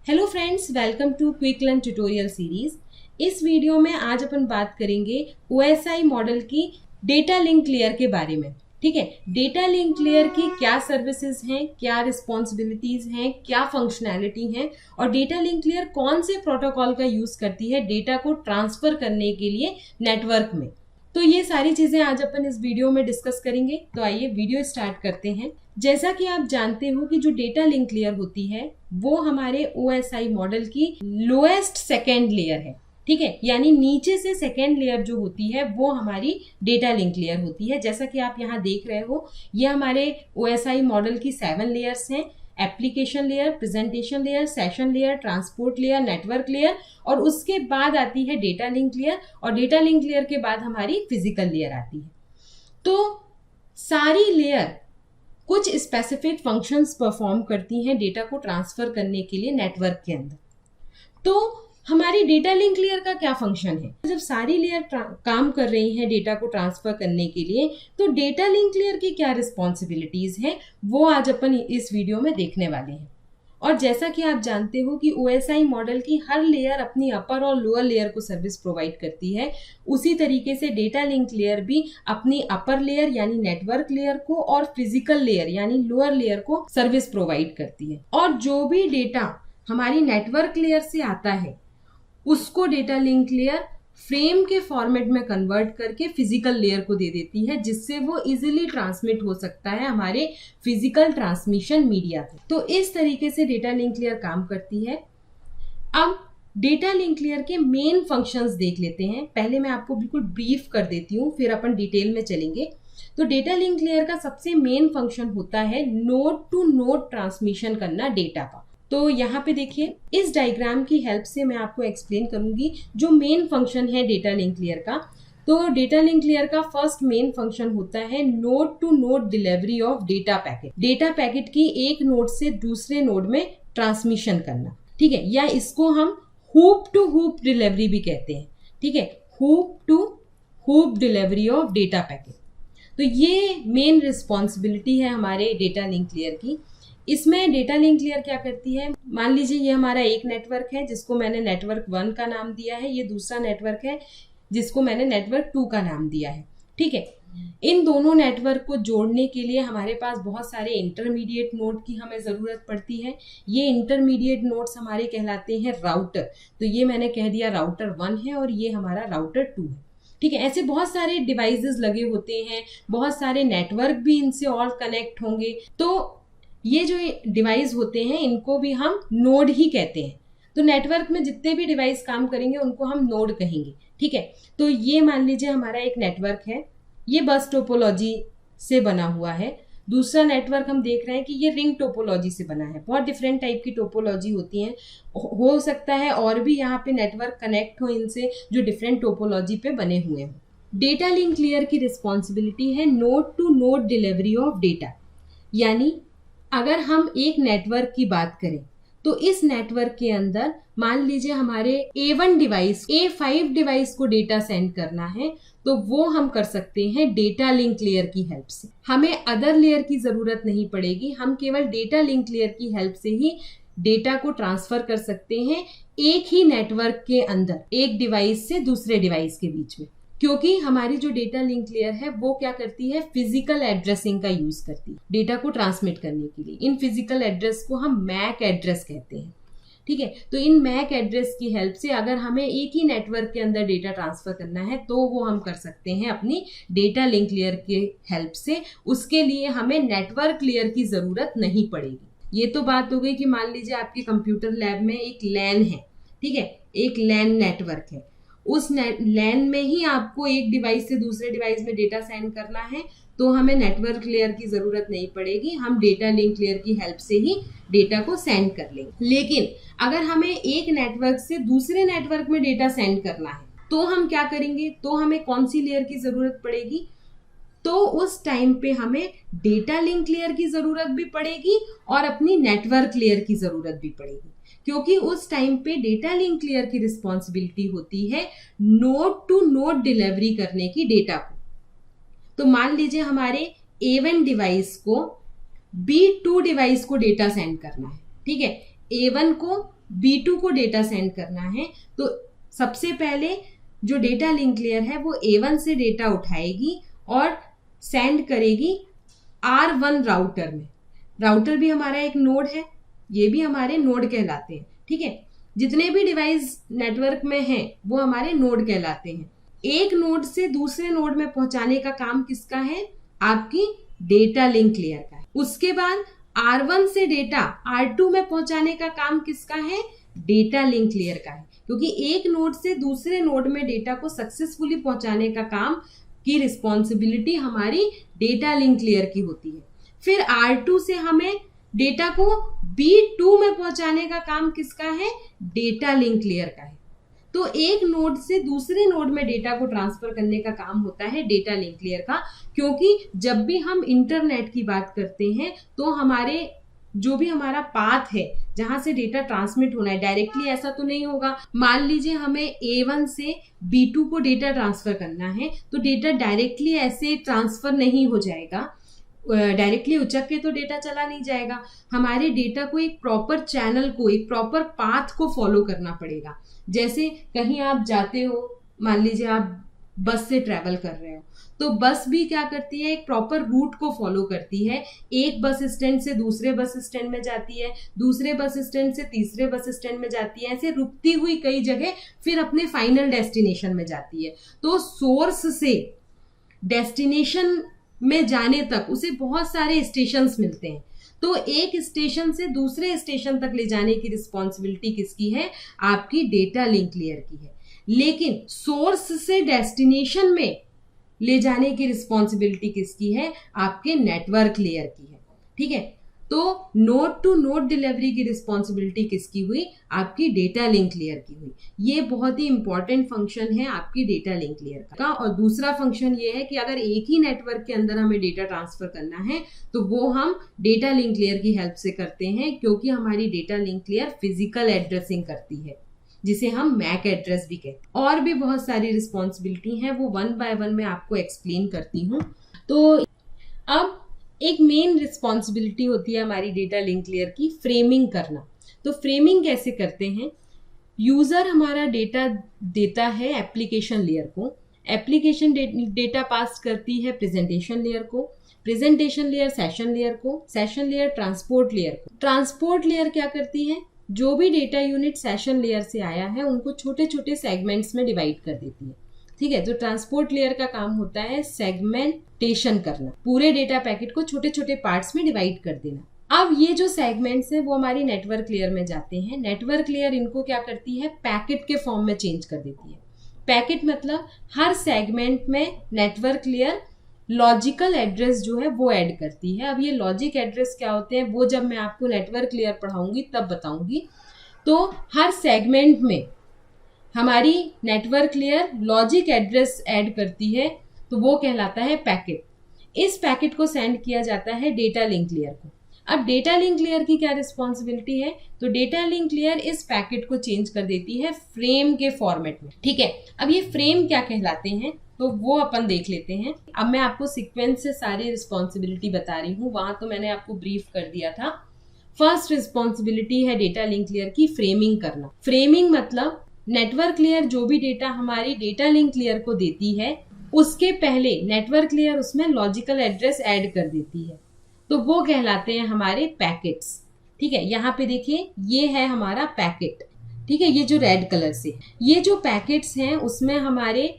Hello friends, welcome to quick learn tutorial series. इस video में आज अपन बात करेंगे OSI मॉडल की डेटा लिंक लेयर के बारे में। ठीक है, डेटा लिंक लेयर की क्या सर्विसेज हैं, क्या रिस्पॉन्सिबिलिटीज हैं, क्या फंक्शनैलिटी हैं और डेटा लिंक लेयर कौन से प्रोटोकॉल का यूज करती है डेटा को ट्रांसफर करने के लिए नेटवर्क में। तो ये सारी चीजें आज अपन इस वीडियो में डिस्कस करेंगे। तो आइए वीडियो स्टार्ट करते हैं। जैसा कि आप जानते हो कि जो डेटा लिंक लेयर होती है वो हमारे OSI मॉडल की लोएस्ट सेकेंड लेयर है। ठीक है, यानी नीचे से सेकेंड लेयर जो होती है वो हमारी डेटा लिंक लेयर होती है। जैसा कि आप यहाँ देख रहे हो, ये हमारे OSI मॉडल की 7 लेयर्स हैं। Application layer, presentation layer, session layer, transport layer, network layer और उसके बाद आती है डेटा लिंक लेयर और डेटा लिंक लेयर के बाद हमारी फिजिकल लेयर आती है। तो सारी लेयर कुछ स्पेसिफिक फंक्शंस परफॉर्म करती हैं डेटा को ट्रांसफर करने के लिए नेटवर्क के अंदर। तो हमारी डेटा लिंक लेयर का क्या फंक्शन है? जब सारी लेयर काम कर रही हैं डेटा को ट्रांसफर करने के लिए, तो डेटा लिंक लेयर की क्या रिस्पॉन्सिबिलिटीज हैं वो आज अपन इस वीडियो में देखने वाले हैं। और जैसा कि आप जानते हो कि OSI मॉडल की हर लेयर अपनी अपर और लोअर लेयर को सर्विस प्रोवाइड करती है, उसी तरीके से डेटा लिंक लेयर भी अपनी अपर लेयर यानी नेटवर्क लेयर को और फिजिकल लेयर यानी लोअर लेयर को सर्विस प्रोवाइड करती है। और जो भी डेटा हमारी नेटवर्क लेयर से आता है उसको डेटा लिंक लेयर फ्रेम के फॉर्मेट में कन्वर्ट करके फिजिकल लेयर को दे देती है, जिससे वो इजीली ट्रांसमिट हो सकता है हमारे फिजिकल ट्रांसमिशन मीडिया पे। तो इस तरीके से डेटा लिंक लेयर काम करती है। अब डेटा लिंक लेयर के मेन फंक्शंस देख लेते हैं। पहले मैं आपको बिल्कुल ब्रीफ कर देती हूँ, फिर अपन डिटेल में चलेंगे। तो डेटा लिंक लेयर का सबसे मेन फंक्शन होता है नोड टू नोड ट्रांसमिशन करना डेटा का। तो यहाँ पे देखिए, इस डायग्राम की हेल्प से मैं आपको एक्सप्लेन करूंगी जो मेन फंक्शन है डेटा लिंक लेयर का। तो डेटा लिंक लेयर का फर्स्ट मेन फंक्शन होता है node to node delivery of data packet. Data packet की एक नोड से दूसरे नोड में ट्रांसमिशन करना। ठीक है, या इसको हम हूप टू हूप डिलीवरी भी कहते हैं। ठीक है, hop to hop delivery of data packet. तो ये मेन रिस्पॉन्सिबिलिटी है हमारे डेटा लिंक लेयर की। इसमें डेटा लिंक लेयर क्या करती है, मान लीजिए ये हमारा एक नेटवर्क है जिसको मैंने नेटवर्क 1 का नाम दिया है, ये दूसरा नेटवर्क है जिसको मैंने नेटवर्क 2 का नाम दिया है। ठीक है, इन दोनों नेटवर्क को जोड़ने के लिए हमारे पास बहुत सारे इंटरमीडिएट नोड की हमें जरूरत पड़ती है। ये इंटरमीडिएट नोड्स हमारे कहलाते हैं राउटर। तो ये मैंने कह दिया राउटर 1 है और ये हमारा राउटर 2 है। ठीक है, ऐसे बहुत सारे डिवाइसेस लगे होते हैं, बहुत सारे नेटवर्क भी इनसे और कनेक्ट होंगे। तो ये जो डिवाइस होते हैं इनको भी हम नोड ही कहते हैं। तो नेटवर्क में जितने भी डिवाइस काम करेंगे उनको हम नोड कहेंगे। ठीक है, तो ये मान लीजिए हमारा एक नेटवर्क है, ये बस टोपोलॉजी से बना हुआ है। दूसरा नेटवर्क हम देख रहे हैं कि ये रिंग टोपोलॉजी से बना है। बहुत डिफरेंट टाइप की टोपोलॉजी होती हैं, हो सकता है और भी यहाँ पे नेटवर्क कनेक्ट हो इनसे जो डिफरेंट टोपोलॉजी पे बने हुए हैं। डेटा लिंक लेयर की रिस्पॉन्सिबिलिटी है node to node delivery of data. यानी अगर हम एक नेटवर्क की बात करें तो इस नेटवर्क के अंदर मान लीजिए हमारे A1 डिवाइस A5 डिवाइस को डेटा सेंड करना है, तो वो हम कर सकते हैं डेटा लिंक लेयर की हेल्प से। हमें अदर लेयर की जरूरत नहीं पड़ेगी, हम केवल डेटा लिंक लेयर की हेल्प से ही डेटा को ट्रांसफर कर सकते हैं एक ही नेटवर्क के अंदर, एक डिवाइस से दूसरे डिवाइस के बीच में। क्योंकि हमारी जो डेटा लिंक लेयर है वो क्या करती है, फिजिकल एड्रेसिंग का यूज करती है डेटा को ट्रांसमिट करने के लिए। इन फिजिकल एड्रेस को हम मैक एड्रेस कहते हैं। ठीक है, तो इन मैक एड्रेस की हेल्प से अगर हमें एक ही नेटवर्क के अंदर डेटा ट्रांसफर करना है तो वो हम कर सकते हैं अपनी डेटा लिंक लेयर के हेल्प से। उसके लिए हमें नेटवर्क लेयर की जरूरत नहीं पड़ेगी। ये तो बात हो गई कि मान लीजिए आपके कंप्यूटर लैब में एक लैन है। ठीक है, एक लैन नेटवर्क है, उस लैन में ही आपको एक डिवाइस से दूसरे डिवाइस में डेटा सेंड करना है, तो हमें नेटवर्क लेयर की जरूरत नहीं पड़ेगी, हम डेटा लिंक लेयर की हेल्प से ही डेटा को सेंड कर लेंगे। लेकिन अगर हमें एक नेटवर्क से दूसरे नेटवर्क में डेटा सेंड करना है तो हम क्या करेंगे, तो हमें कौन सी लेयर की जरूरत पड़ेगी, तो उस टाइम पे हमें डेटा लिंक लेयर की जरूरत भी पड़ेगी और अपनी नेटवर्क लेयर की जरूरत भी पड़ेगी। क्योंकि उस टाइम पे डेटा लिंक लेयर की रिस्पॉन्सिबिलिटी होती है नोड टू नोड डिलीवरी करने की डेटा को। तो मान लीजिए हमारे A1 डिवाइस को B2 डिवाइस को डेटा सेंड करना है। ठीक है, A1 को B2 को डेटा सेंड करना है तो सबसे पहले जो डेटा लिंक लेयर है वो A1 से डेटा उठाएगी और सेंड करेगी R1 राउटर में। राउटर भी हमारा एक नोड है, ये भी हमारे नोड कहलाते हैं, ठीक है। जितने भी डिवाइस नेटवर्क में हैं वो हमारे नोड कहलाते हैं। एक नोड से दूसरे नोड में पहुंचाने का काम किसका है? आपकी डेटा लिंक लेयर का है। उसके बाद R1 से डेटा R2 में पहुंचाने का काम किसका है? डेटा लिंक लेयर का है, क्योंकि एक नोड से दूसरे नोड में डेटा को सक्सेसफुली पहुंचाने का काम की रिस्पॉन्सिबिलिटी हमारी डेटा लिंक लेयर की होती है। फिर R2 से हमें डेटा को B2 में पहुंचाने का काम किसका है? डेटा लिंक लेयर का है। तो एक नोड से दूसरे नोड में डेटा को ट्रांसफर करने का काम होता है डेटा लिंक लेयर का, क्योंकि जब भी हम इंटरनेट की बात करते हैं तो हमारे जो भी हमारा पाथ है जहां से डेटा ट्रांसमिट होना है, डायरेक्टली ऐसा तो नहीं होगा। मान लीजिए हमें A1 से B2 को डेटा ट्रांसफर करना है तो डेटा डायरेक्टली ऐसे ट्रांसफर नहीं हो जाएगा, डायरेक्टली उचक के तो डेटा चला नहीं जाएगा। हमारे डेटा को एक प्रॉपर चैनल को, एक प्रॉपर पाथ को फॉलो करना पड़ेगा। जैसे कहीं आप जाते हो, मान लीजिए आप बस से ट्रैवल कर रहे हो, तो बस भी क्या करती है? एक प्रॉपर रूट को फॉलो करती है। एक बस स्टैंड से दूसरे बस स्टैंड में जाती है, दूसरे बस स्टैंड से तीसरे बस स्टैंड में जाती है, ऐसे रुकती हुई कई जगह फिर अपने फाइनल डेस्टिनेशन में जाती है। तो सोर्स से डेस्टिनेशन में जाने तक उसे बहुत सारे स्टेशंस मिलते हैं। तो एक स्टेशन से दूसरे स्टेशन तक ले जाने की रिस्पॉन्सिबिलिटी किसकी है? आपकी डेटा लिंक लेयर की है। लेकिन सोर्स से डेस्टिनेशन में ले जाने की रिस्पॉन्सिबिलिटी किसकी है? आपके नेटवर्क लेयर की है, ठीक है। तो नोड टू नोड डिलीवरी की रिस्पॉन्सिबिलिटी किसकी हुई? आपकी डेटा लिंक लेयर की हुई। ये बहुत ही इंपॉर्टेंट फंक्शन है आपकी डेटा लिंक लेयर का। और दूसरा फंक्शन ये है कि अगर एक ही नेटवर्क के अंदर हमें डेटा ट्रांसफर करना है तो वो हम डेटा लिंक लेयर की हेल्प से करते हैं, क्योंकि हमारी data link layer physical addressing करती है, जिसे हम मैक एड्रेस भी कहते हैं। और भी बहुत सारी रिस्पॉन्सिबिलिटी हैं, वो 1 बाय 1 मैं आपको एक्सप्लेन करती हूँ। तो अब एक मेन रिस्पॉन्सिबिलिटी होती है हमारी डेटा लिंक लेयर की, फ्रेमिंग करना। तो फ्रेमिंग कैसे करते हैं? यूजर हमारा डेटा देता है एप्लीकेशन लेयर को, एप्लीकेशन डेटा पास करती है प्रेजेंटेशन लेयर को, प्रेजेंटेशन लेयर सेशन लेयर को, सेशन लेयर ट्रांसपोर्ट लेयर को। ट्रांसपोर्ट लेयर क्या करती है? जो भी डेटा यूनिट सेशन लेयर से आया है उनको छोटे छोटे सेगमेंट्स में डिवाइड कर देती है, ठीक है। तो ट्रांसपोर्ट लेयर का काम होता है सेगमेंटेशन करना, पूरे डेटा पैकेट को छोटे छोटे पार्ट्स में डिवाइड कर देना। अब ये जो सेगमेंट्स हैं वो हमारी नेटवर्क लेयर में जाते हैं। नेटवर्क लेयर इनको क्या करती है? पैकेट के फॉर्म में चेंज कर देती है। पैकेट मतलब हर सेगमेंट में नेटवर्क लेयर लॉजिकल एड्रेस जो है वो ऐड करती है। अब ये लॉजिक एड्रेस क्या होते हैं वो जब मैं आपको नेटवर्क लेयर पढ़ाऊंगी तब बताऊंगी। तो हर सेगमेंट में हमारी network layer logic address add करती है, तो वो कहलाता है पैकेट। इस पैकेट को सेंड किया जाता है डेटा लिंक लेयर को। अब डेटा लिंक लेयर की क्या रिस्पॉन्सिबिलिटी है? तो डेटा लिंक लेयर इस पैकेट को चेंज कर देती है फ्रेम के फॉर्मेट में, ठीक है। अब ये फ्रेम क्या कहलाते हैं तो वो अपन देख लेते हैं। अब मैं आपको सीक्वेंस से सारी रिस्पॉन्सिबिलिटी बता रही हूँ, वहां तो मैंने आपको ब्रीफ कर दिया था। फर्स्ट रिस्पॉन्सिबिलिटी है डेटा लिंक लेयर की फ्रेमिंग करना। फ्रेमिंग मतलब नेटवर्क लेयर जो भी डेटा हमारी डेटा लिंक लेयर को देती है उसके पहले नेटवर्क लेयर उसमें लॉजिकल एड्रेस ऐड कर देती है, तो वो कहलाते हैं हमारे पैकेट्स, ठीक है। यहाँ पे देखिए ये है हमारा पैकेट, ठीक है। ये जो रेड कलर से, ये जो पैकेट्स हैं उसमें हमारे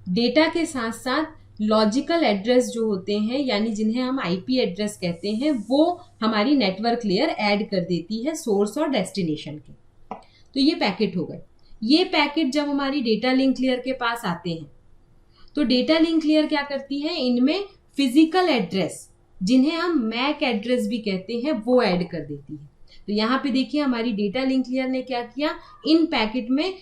डेटा के साथ साथ लॉजिकल एड्रेस जो होते हैं, यानी जिन्हें हम आईपी एड्रेस कहते हैं, वो हमारी नेटवर्क लेयर ऐड कर देती है सोर्स और डेस्टिनेशन के। तो ये पैकेट हो गए। ये पैकेट जब हमारी डेटा लिंक लेयर के पास आते हैं तो डेटा लिंक लेयर क्या करती है? इनमें फिजिकल एड्रेस, जिन्हें हम मैक एड्रेस भी कहते हैं, वो ऐड कर देती है। तो यहाँ पे देखिए हमारी डेटा लिंक लेयर ने क्या किया? इन पैकेट में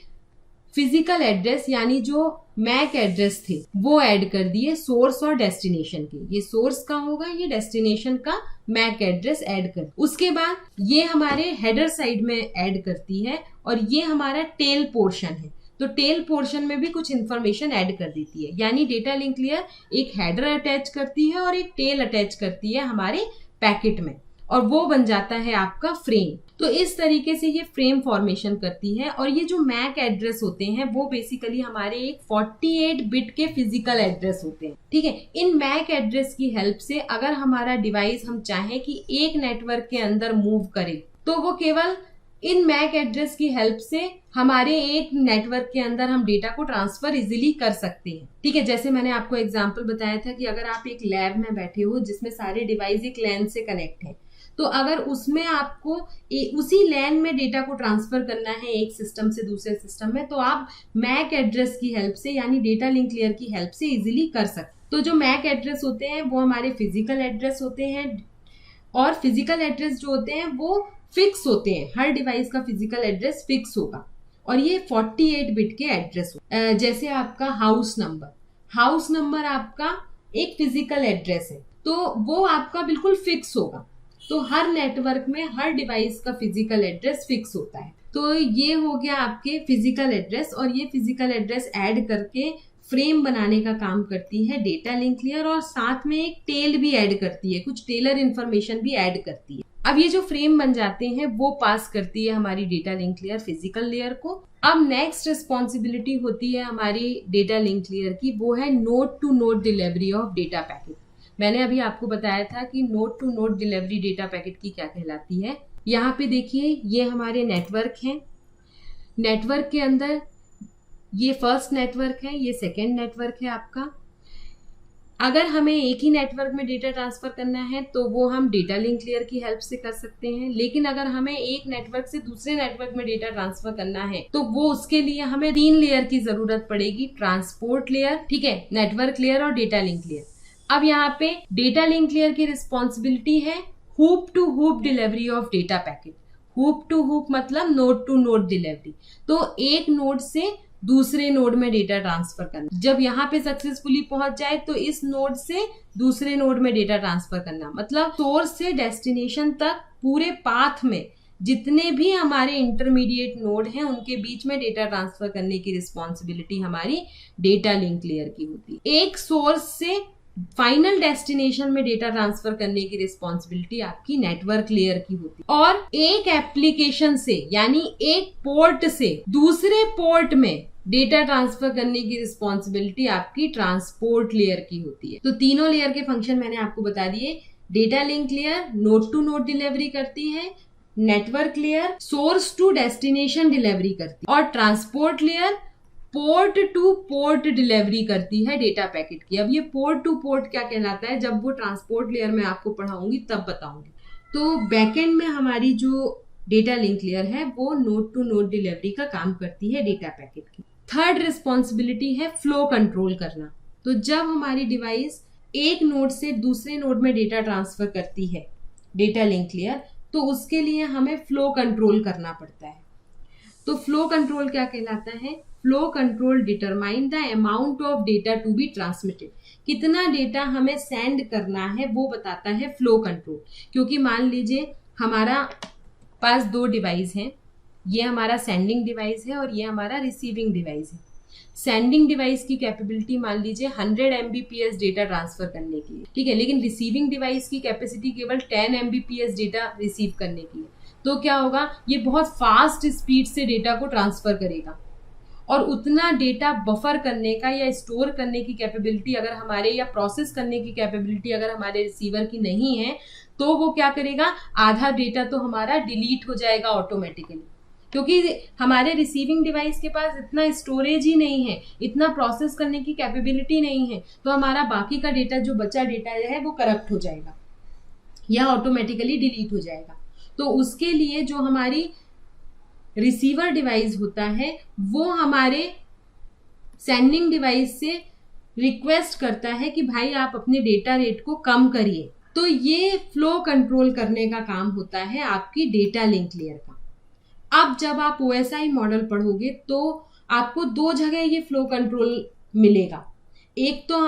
फिजिकल एड्रेस यानी जो मैक एड्रेस थे वो ऐड कर दिए सोर्स और डेस्टिनेशन के। ये सोर्स का होगा, ये डेस्टिनेशन का मैक एड्रेस ऐड कर। उसके बाद ये हमारे हेडर साइड में ऐड करती है और ये हमारा टेल पोर्शन है। तो टेल पोर्शन में भी कुछ इन्फॉर्मेशन ऐड कर देती है, यानी डेटा लिंक लेयर एक हेडर अटैच करती है और एक टेल अटैच करती है हमारे पैकेट में। और वो बन जाता है आपका फ्रेम। तो इस तरीके से ये फ्रेम फॉर्मेशन करती है। और ये जो मैक एड्रेस होते हैं वो बेसिकली हमारे एक 48 बिट के फिजिकल एड्रेस होते हैं, ठीक है। इन मैक एड्रेस की हेल्प से अगर हमारा डिवाइस हम चाहें कि एक नेटवर्क के अंदर मूव करे, तो वो केवल इन मैक एड्रेस की हेल्प से हमारे एक नेटवर्क के अंदर हम डेटा को ट्रांसफर इजीली कर सकते हैं, ठीक है। जैसे मैंने आपको एग्जांपल बताया था कि अगर आप एक लैब में बैठे हो जिसमें सारे डिवाइस एक लैन से कनेक्ट है, तो अगर उसमें आपको उसी लैन में डेटा को ट्रांसफर करना है एक सिस्टम से दूसरे सिस्टम में, तो आप मैक एड्रेस की हेल्प से यानी डेटा लिंक लेयर की हेल्प से इजीली कर सकते। तो जो मैक एड्रेस होते हैं वो हमारे फिजिकल एड्रेस होते हैं, और फिजिकल एड्रेस जो होते हैं वो फिक्स होते हैं। हर डिवाइस का फिजिकल एड्रेस फिक्स होगा और ये 48 बिट के एड्रेस हो। जैसे आपका हाउस नंबर आपका एक फिजिकल एड्रेस है, तो वो आपका बिल्कुल फिक्स होगा। तो हर नेटवर्क में हर डिवाइस का फिजिकल एड्रेस फिक्स होता है। तो ये हो गया आपके फिजिकल एड्रेस, और ये फिजिकल एड्रेस ऐड करके फ्रेम बनाने का काम करती है डेटा लिंक लेयर, और साथ में एक टेल भी ऐड करती है, कुछ टेलर इंफॉर्मेशन भी ऐड करती है। अब ये जो फ्रेम बन जाते हैं वो पास करती है हमारी data link layer physical layer को। अब नेक्स्ट रिस्पॉन्सिबिलिटी होती है हमारी डेटा लिंक लेयर की, वो है node to node delivery of data packet. मैंने अभी आपको बताया था कि node to node delivery data packet की क्या कहलाती है। यहाँ पे देखिए ये हमारे नेटवर्क हैं, नेटवर्क के अंदर ये फर्स्ट नेटवर्क है, ये सेकेंड नेटवर्क है आपका। अगर हमें एक ही नेटवर्क में डेटा ट्रांसफर करना है तो वो हम डेटा लिंक लेयर की हेल्प से कर सकते हैं, लेकिन अगर हमें एक नेटवर्क से दूसरे नेटवर्क में डेटा ट्रांसफर करना है तो वो उसके लिए हमें 3 लेयर की जरूरत पड़ेगी, ट्रांसपोर्ट लेयर, ठीक है, नेटवर्क लेयर और डेटा लिंक लेयर। अब यहाँ पे डेटा लिंक लेयर की रिस्पॉन्सिबिलिटी है hop to hop delivery of data packet. Hop to hop मतलब नोड टू नोड डिलीवरी, तो एक नोड से दूसरे नोड में डेटा ट्रांसफर करना। जब यहाँ पे सक्सेसफुली पहुंच जाए तो इस नोड से दूसरे नोड में डेटा ट्रांसफर करना, मतलब सोर्स से डेस्टिनेशन तक पूरे पाथ में जितने भी हमारे इंटरमीडिएट नोड हैं उनके बीच में डेटा ट्रांसफर करने की रिस्पॉन्सिबिलिटी हमारी डेटा लिंक लेयर की होती है। एक सोर्स से फाइनल डेस्टिनेशन में डेटा ट्रांसफर करने की रिस्पॉन्सिबिलिटी आपकी नेटवर्क लेयर की होती है, और एक एप्लीकेशन से यानी एक पोर्ट से दूसरे पोर्ट में डेटा ट्रांसफर करने की रिस्पॉन्सिबिलिटी आपकी ट्रांसपोर्ट लेयर की होती है। तो तीनों लेयर के फंक्शन मैंने आपको बता दिए। Data link layer node to node delivery करती है, network layer source to destination delivery करती है, और transport layer port to port delivery करती है डेटा पैकेट की। अब ये पोर्ट टू पोर्ट क्या कहलाता है, जब वो ट्रांसपोर्ट लेयर में आपको पढ़ाऊंगी तब बताऊंगी। तो बैकएंड में हमारी जो डेटा लिंक लेयर है वो नोड टू नोड डिलीवरी का काम करती है डेटा पैकेट की। थर्ड रिस्पॉन्सिबिलिटी है फ्लो कंट्रोल करना। तो जब हमारी डिवाइस एक नोड से दूसरे नोड में डेटा ट्रांसफर करती है डेटा लिंक लेयर, तो उसके लिए हमें फ्लो कंट्रोल करना पड़ता है। तो फ्लो कंट्रोल क्या कहलाता है, flow control determine the amount of data to be transmitted. कितना डेटा हमें सेंड करना है वो बताता है फ्लो कंट्रोल। क्योंकि मान लीजिए हमारा पास 2 डिवाइस हैं, ये हमारा सेंडिंग डिवाइस है और ये हमारा रिसीविंग डिवाइस है। सेंडिंग डिवाइस की कैपेबिलिटी मान लीजिए 100 MBPS डेटा ट्रांसफर करने की है, ठीक है, लेकिन रिसीविंग डिवाइस की कैपेसिटी केवल 10 MBPS डेटा रिसीव करने की है। तो क्या होगा, ये बहुत फास्ट स्पीड से डेटा को ट्रांसफर करेगा, और उतना डेटा बफर करने का या स्टोर करने की कैपेबिलिटी अगर हमारे, या प्रोसेस करने की कैपेबिलिटी अगर हमारे रिसीवर की नहीं है, तो वो क्या करेगा, आधा डेटा तो हमारा डिलीट हो जाएगा ऑटोमेटिकली, क्योंकि हमारे रिसीविंग डिवाइस के पास इतना स्टोरेज ही नहीं है, इतना प्रोसेस करने की कैपेबिलिटी नहीं है, तो हमारा बाकी का डेटा जो बचा डेटा है वो करप्ट हो जाएगा या ऑटोमेटिकली डिलीट हो जाएगा। तो उसके लिए जो हमारी रिसीवर डिवाइस होता है वो हमारे सेंडिंग डिवाइस से रिक्वेस्ट करता है कि भाई आप अपने डेटा रेट को कम करिए। तो ये फ्लो कंट्रोल करने का काम होता है आपकी डेटा लिंक लेयर का। अब जब आप OSI मॉडल पढ़ोगे तो आपको 2 जगह ये फ्लो कंट्रोल मिलेगा। एक तो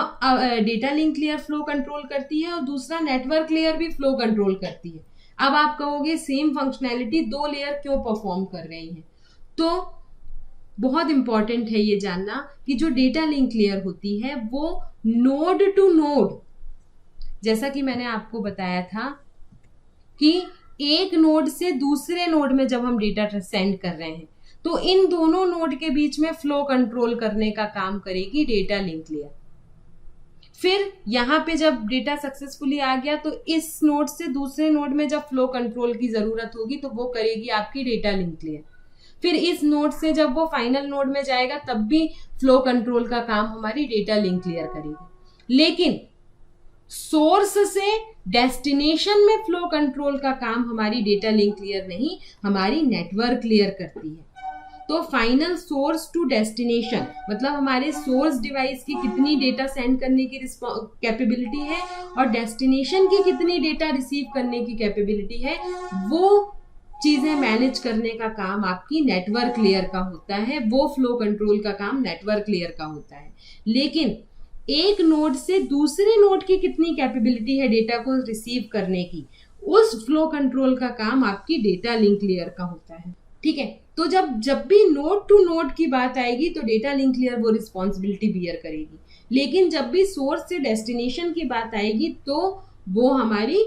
data link layer flow control करती है और दूसरा नेटवर्क लेयर भी फ्लो कंट्रोल करती है। अब आप कहोगे सेम फंक्शनैलिटी 2 लेयर क्यों परफॉर्म कर रही हैं, तो बहुत इंपॉर्टेंट है ये जानना कि जो डेटा लिंक लेयर होती है वो नोड टू नोड, जैसा कि मैंने आपको बताया था कि एक नोड से दूसरे नोड में जब हम डेटा सेंड कर रहे हैं तो इन दोनों नोड के बीच में फ्लो कंट्रोल करने का काम करेगी डेटा लिंक लेयर। फिर यहाँ पे जब डेटा सक्सेसफुली आ गया तो इस नोड से दूसरे नोड में जब फ्लो कंट्रोल की जरूरत होगी तो वो करेगी आपकी डेटा लिंक लेयर। फिर इस नोड से जब वो फाइनल नोड में जाएगा तब भी फ्लो कंट्रोल का काम हमारी डेटा लिंक लेयर करेगी। लेकिन सोर्स से डेस्टिनेशन में फ्लो कंट्रोल का काम हमारी डेटा लिंक लेयर नहीं, हमारी नेटवर्क लेयर करती है। तो फाइनल सोर्स टू डेस्टिनेशन मतलब हमारे सोर्स डिवाइस की कितनी डेटा सेंड करने की कैपेबिलिटी है और डेस्टिनेशन की कितनी डेटा रिसीव करने की कैपेबिलिटी है, वो चीजें मैनेज करने का काम आपकी नेटवर्क लेयर का होता है। वो फ्लो कंट्रोल का काम नेटवर्क लेयर का होता है। लेकिन एक नोड से दूसरे नोड की कितनी कैपेबिलिटी है डेटा को रिसीव करने की, उस फ्लो कंट्रोल का काम आपकी डेटा लिंक लेयर का होता है। ठीक है, तो जब भी नोड टू नोड की बात आएगी तो डेटा लिंक लेयर वो रिस्पॉन्सिबिलिटी बियर करेगी। लेकिन जब भी सोर्स से डेस्टिनेशन की बात आएगी तो वो हमारी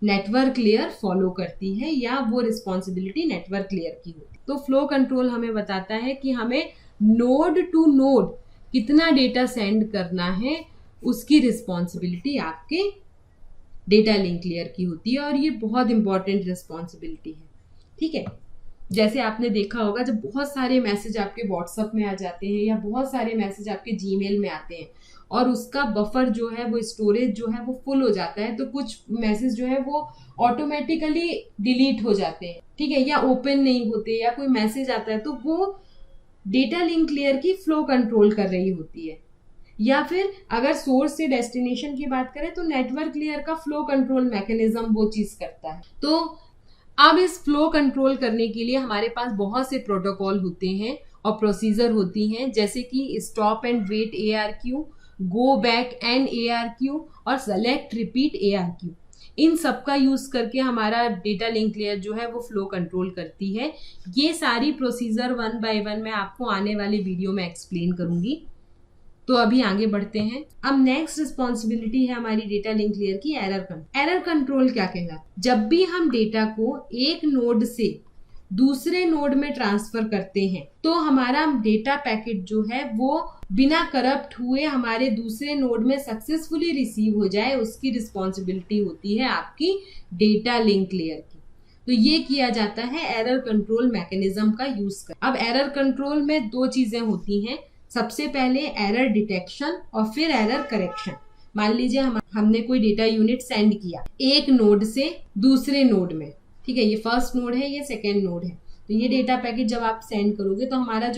नेटवर्क लेयर फॉलो करती है या वो रिस्पॉन्सिबिलिटी नेटवर्क लेयर की होती है। तो फ्लो कंट्रोल हमें बताता है कि हमें नोड टू नोड कितना डेटा सेंड करना है, उसकी रिस्पॉन्सिबिलिटी आपके डेटा लिंक लेयर की होती है और ये बहुत इंपॉर्टेंट रिस्पॉन्सिबिलिटी है। ठीक है, जैसे आपने देखा होगा जब बहुत सारे मैसेज आपके व्हाट्सएप में आ जाते हैं या बहुत सारे मैसेज आपके जीमेल में आते हैं और उसका बफर जो है वो स्टोरेज जो है वो फुल हो जाता है तो कुछ मैसेज जो है वो ऑटोमेटिकली डिलीट हो जाते हैं। ठीक है, या ओपन नहीं होते या कोई मैसेज आता है तो वो डेटा लिंक लेयर की फ्लो कंट्रोल कर रही होती है। या फिर अगर सोर्स से डेस्टिनेशन की बात करें तो नेटवर्क लेयर का फ्लो कंट्रोल मैकेनिज्म वो चीज करता है। तो अब इस फ्लो कंट्रोल करने के लिए हमारे पास बहुत से प्रोटोकॉल होते हैं और प्रोसीजर होती हैं, जैसे कि stop and wait ARQ, go back and ARQ और सेलेक्ट रिपीट ARQ। इन सब का यूज करके हमारा डेटा लिंक लेयर जो है वो फ्लो कंट्रोल करती है। ये सारी प्रोसीजर 1 बाय 1 मैं आपको आने वाले वीडियो में एक्सप्लेन करूंगी। तो अभी आगे बढ़ते हैं। अब नेक्स्ट रिस्पॉन्सिबिलिटी है हमारी डेटा लिंक लेयर की एरर कंट्रोल। एरर कंट्रोल क्या कहलाता है? जब भी हम डेटा को एक नोड से दूसरे नोड में ट्रांसफर करते हैं तो हमारा डेटा पैकेट जो है वो बिना करप्ट हुए हमारे दूसरे नोड में सक्सेसफुली रिसीव हो जाए, उसकी रिस्पॉन्सिबिलिटी होती है आपकी डेटा लिंक लेयर की। तो ये किया जाता है एरर कंट्रोल मैकेनिज्म का यूज कर। अब एरर कंट्रोल में दो चीजें होती हैं, सबसे पहले एरर डिटेक्शन और फिर एरर करेक्शन। मान लीजिए हमने कोई डेटा यूनिट सेंड किया एक नोड से दूसरे नोड में, ठीक है, ये फर्स्ट नोड है, ये सेकेंड नोड है। तो ये डेटा पैकेट जब आप सेंड करोगे तो हमारा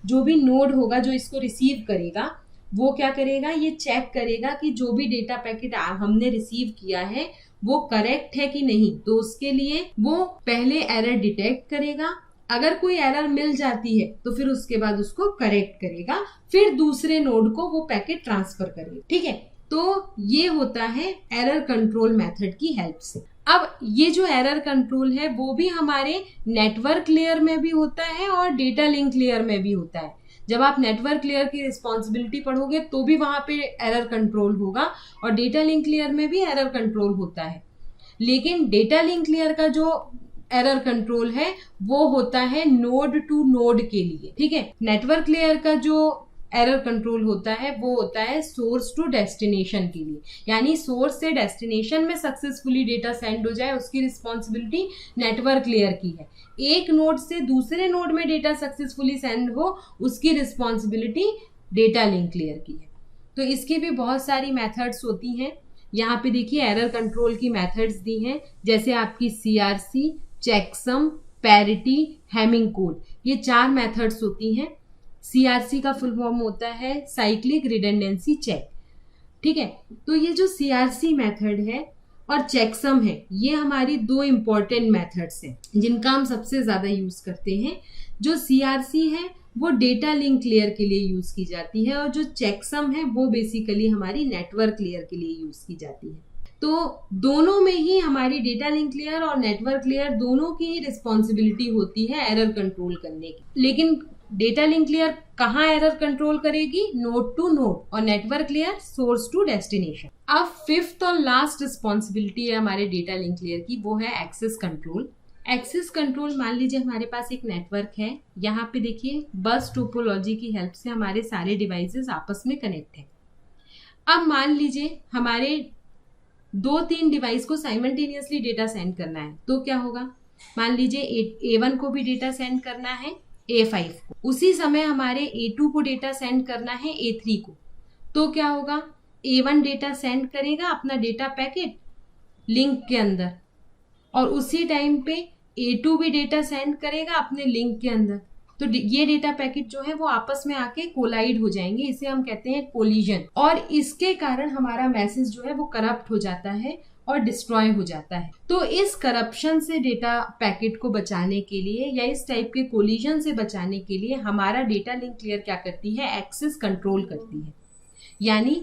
जो भी नोड होगा जो इसको रिसीव करेगा वो क्या करेगा, ये चेक करेगा कि जो भी डेटा पैकेट हमने रिसीव किया है वो करेक्ट है कि नहीं। तो उसके लिए वो पहले एरर डिटेक्ट करेगा, अगर कोई एरर मिल जाती है तो फिर उसके बाद उसको करेक्ट करेगा, फिर दूसरे नोड को वो पैकेट ट्रांसफर करेगा। ठीक है, तो ये होता है एरर कंट्रोल मेथड की हेल्प से। अब ये जो एरर कंट्रोल है वो भी हमारे नेटवर्क लेयर में भी होता है और डेटा लिंक लेयर में भी होता है। जब आप नेटवर्क लेयर की रिस्पॉन्सिबिलिटी पढ़ोगे तो भी वहां पे एरर कंट्रोल होगा और डेटा लिंक लेयर में भी एरर कंट्रोल होता है। लेकिन डेटा लिंक लेयर का जो एरर कंट्रोल है वो होता है नोड टू नोड के लिए। ठीक है, नेटवर्क लेयर का जो एरर कंट्रोल होता है वो होता है सोर्स टू डेस्टिनेशन के लिए, यानी सोर्स से डेस्टिनेशन में सक्सेसफुली डेटा सेंड हो जाए उसकी रिस्पॉन्सिबिलिटी नेटवर्क लेयर की है। एक नोड से दूसरे नोड में डेटा सक्सेसफुली सेंड हो उसकी रिस्पॉन्सिबिलिटी डेटा लिंक लेयर की है। तो इसकी भी बहुत सारी मेथड्स होती हैं। यहाँ पे देखिए एरर कंट्रोल की मेथड्स दी हैं, जैसे आपकी CRC, checksum, parity, Hamming code, ये 4 मेथड्स होती हैं। CRC का फुल फॉर्म होता है साइक्लिक रिडंडेंसी चेक। ठीक है, तो ये जो CRC मेथड है और चेकसम है ये हमारी 2 इंपॉर्टेंट मेथड्स हैं जिनका हम सबसे ज्यादा यूज करते हैं। जो CRC है वो डेटा लिंक लेयर के लिए यूज की जाती है और जो चेकसम है वो बेसिकली हमारी नेटवर्क लेयर के लिए यूज की जाती है। तो दोनों में ही हमारी डेटा लिंक लेयर और नेटवर्क लेयर दोनों की ही रिस्पॉन्सिबिलिटी होती है एरर कंट्रोल करने की। लेकिन डेटा लिंक लेयर कहाँ एरर कंट्रोल करेगी? नोड टू नोड, और network layer source to destination. अब फिफ्थ और लास्ट रिस्पॉन्सिबिलिटी है हमारे डेटा लिंक लेयर की, वो है एक्सेस कंट्रोल। एक्सेस कंट्रोल, मान लीजिए हमारे पास एक नेटवर्क है, यहाँ पे देखिए बस टोपोलॉजी की हेल्प से हमारे सारे डिवाइसेस आपस में कनेक्ट हैं। अब मान लीजिए हमारे 2-3 डिवाइस को साइमल्टेनियसली डेटा सेंड करना है, तो क्या होगा? मान लीजिए A1 को भी डेटा सेंड करना है A5 को, उसी समय हमारे A2 को डेटा सेंड करना है A3 को, तो क्या होगा? A1 डेटा सेंड करेगा अपना डेटा पैकेट लिंक के अंदर, और उसी टाइम पे A2 भी डेटा सेंड करेगा अपने लिंक के अंदर। तो ये डेटा पैकेट जो है वो आपस में आके कोलाइड हो जाएंगे, इसे हम कहते हैं कोलिजन, और इसके कारण हमारा मैसेज जो है वो करप्ट हो जाता है और डिस्ट्रॉय हो जाता है। तो इस करप्शन से डेटा पैकेट को बचाने के लिए या इस टाइप के कोलिजन से बचाने के लिए हमारा डेटा लिंक लेयर क्या करती है? एक्सेस कंट्रोल करती है। यानी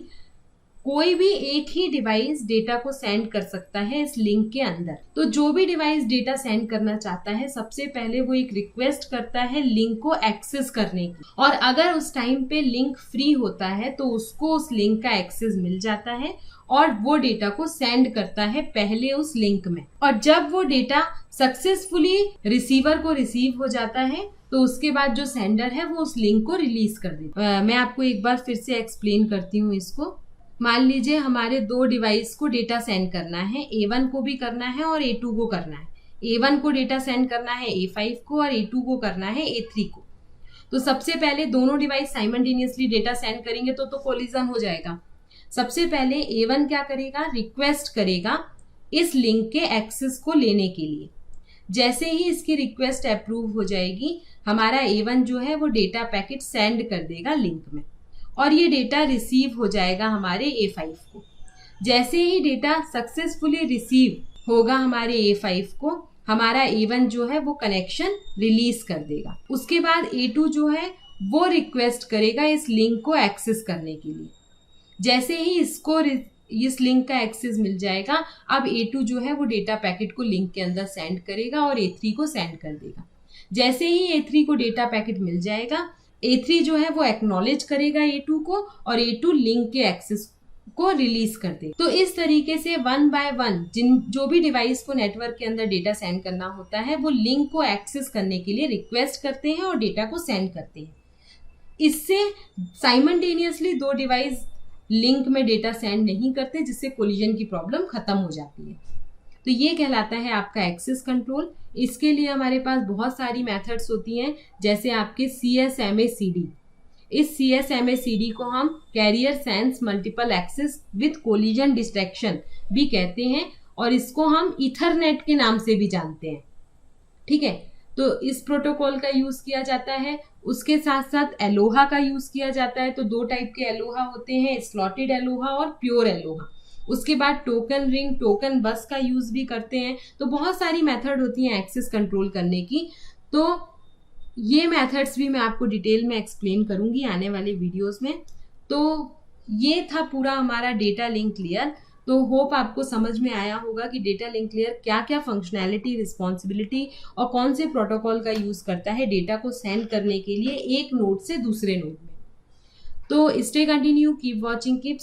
कोई भी एक ही डिवाइस डेटा को सेंड कर सकता है इस लिंक के अंदर। तो जो भी डिवाइस डेटा सेंड करना चाहता है, सबसे पहले वो एक रिक्वेस्ट करता है लिंक को एक्सेस करने की, और अगर उस टाइम पे लिंक फ्री होता है तो उसको उस लिंक का एक्सेस मिल जाता है और वो डेटा को सेंड करता है पहले उस लिंक में। और जब वो डेटा सक्सेसफुली रिसीवर को रिसीव हो जाता है तो उसके बाद जो सेंडर है वो उस लिंक को रिलीज कर देता है। मैं आपको एक बार फिर से एक्सप्लेन करती हूँ इसको। मान लीजिए हमारे 2 डिवाइस को डेटा सेंड करना है, A1 को भी करना है और A2 को करना है। A1 को डेटा सेंड करना है A5 को और A2 को करना है A3 को। तो सबसे पहले दोनों डिवाइस साइमल्टेनियसली डेटा सेंड करेंगे तो कोलिजन हो जाएगा। सबसे पहले A1 क्या करेगा? रिक्वेस्ट करेगा इस लिंक के एक्सेस को लेने के लिए। जैसे ही इसकी रिक्वेस्ट अप्रूव हो जाएगी, हमारा A1 जो है वो डेटा पैकेट सेंड कर देगा लिंक में, और ये डेटा रिसीव हो जाएगा हमारे A5 को। जैसे ही डेटा सक्सेसफुली रिसीव होगा हमारे A5 को, हमारा A1 जो है वो कनेक्शन रिलीज कर देगा। उसके बाद A2 जो है वो रिक्वेस्ट करेगा इस लिंक को एक्सेस करने के लिए। जैसे ही इसको इस लिंक का एक्सेस मिल जाएगा, अब A2 जो है वो डेटा पैकेट को लिंक के अंदर सेंड करेगा और A3 को सेंड कर देगा। जैसे ही A3 को डेटा पैकेट मिल जाएगा, A3 जो है वो एक्नॉलेज करेगा A2 को और A2 लिंक के एक्सेस को रिलीज कर दे। तो इस तरीके से 1 बाय 1 जो भी डिवाइस को नेटवर्क के अंदर डेटा सेंड करना होता है वो लिंक को एक्सेस करने के लिए रिक्वेस्ट करते हैं और डेटा को सेंड करते हैं। इससे साइमल्टेनियसली 2 डिवाइस लिंक में डेटा सेंड नहीं करते, जिससे कोलिजन की प्रॉब्लम खत्म हो जाती है। तो ये कहलाता है आपका एक्सेस कंट्रोल। इसके लिए हमारे पास बहुत सारी मेथड्स होती हैं, जैसे आपके CSMA-CD। इस CSMA-CD को हम carrier sense multiple access with collision distraction भी कहते हैं, और इसको हम ईथरनेट के नाम से भी जानते हैं। ठीक है, तो इस प्रोटोकॉल का यूज किया जाता है। उसके साथ साथ एलोहा का यूज किया जाता है। तो 2 टाइप के एलोहा होते हैं, स्लॉटेड एलोहा और प्योर एलोहा। उसके बाद टोकन रिंग, टोकन बस का यूज भी करते हैं। तो बहुत सारी मेथड होती हैं एक्सेस कंट्रोल करने की। तो ये मेथड्स भी मैं आपको डिटेल में एक्सप्लेन करूंगी आने वाले वीडियोस में। तो ये था पूरा हमारा डेटा लिंक लेयर। तो होप आपको समझ में आया होगा कि डेटा लिंक लेयर क्या क्या फंक्शनैलिटी, रिस्पॉन्सिबिलिटी और कौन से प्रोटोकॉल का यूज करता है डेटा को सेंड करने के लिए एक नोड से दूसरे नोड में। तो stay continue, keep watching, keep